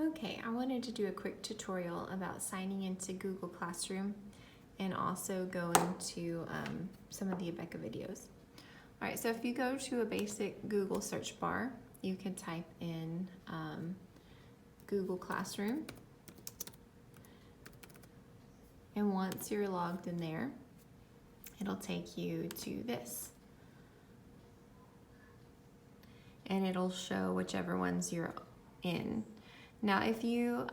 Okay, I wanted to do a quick tutorial about signing into Google Classroom and also go into some of the Abeka videos. All right, so if you go to a basic Google search bar, you can type in Google Classroom. And once you're logged in there, it'll take you to this. And it'll show whichever ones you're in. Now if you,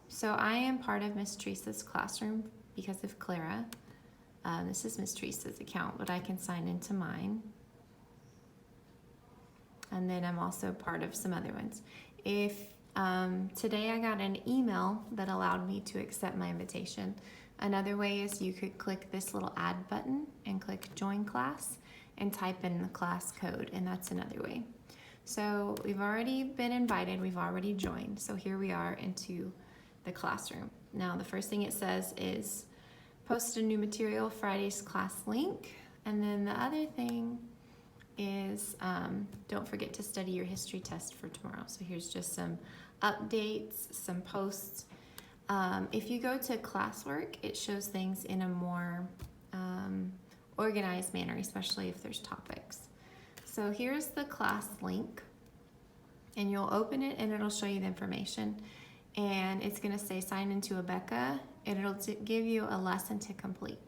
so I am part of Miss Teresa's classroom because of Clara. This is Miss Teresa's account, but I can sign into mine. And then I'm also part of some other ones. If today I got an email that allowed me to accept my invitation. Another way is you could click this little add button and click join class and type in the class code, and that's another way. So we've already been invited, we've already joined. So here we are into the classroom. Now the first thing it says is post a new material, Friday's class link. And then the other thing is don't forget to study your history test for tomorrow. So here's just some updates, some posts. If you go to classwork, it shows things in a more organized manner, especially if there's topics. So here's the class link, and you'll open it and it'll show you the information, and it's going to say sign into Abeka, and it'll give you a lesson to complete.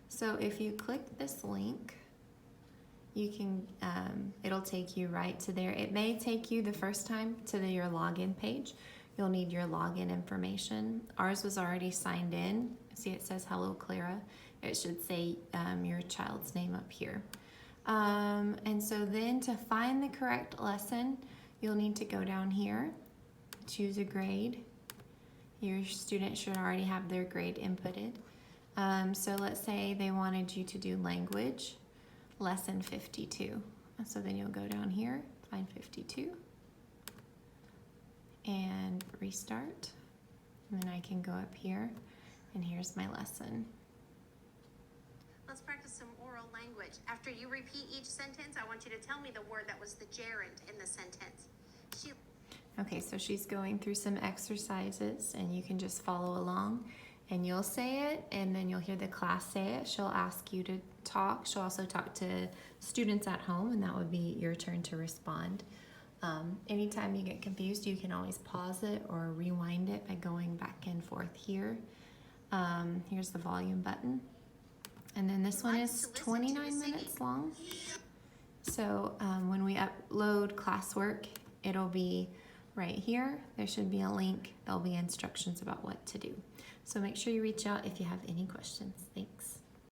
So if you click this link, you can it'll take you right to there. It may take you the first time to your login page. You'll need your login information. Ours was already signed in. See, it says hello Clara. It should say your child's name up here. And so then to find the correct lesson, you'll need to go down here, choose a grade. Your student should already have their grade inputted. So let's say they wanted you to do language, lesson 52. So then you'll go down here, find 52, and restart. And then I can go up here, and here's my lesson. Let's practice some oral language. After you repeat each sentence, I want you to tell me the word that was the gerund in the sentence. Okay, so she's going through some exercises, and you can just follow along, and you'll say it, and then you'll hear the class say it. She'll ask you to talk. She'll also talk to students at home, and that would be your turn to respond. Anytime you get confused, you can always pause it or rewind it by going back and forth here. Here's the volume button. And then this one is 29 minutes long. So when we upload classwork, it'll be right here. There should be a link. There'll be instructions about what to do. So make sure you reach out if you have any questions. Thanks.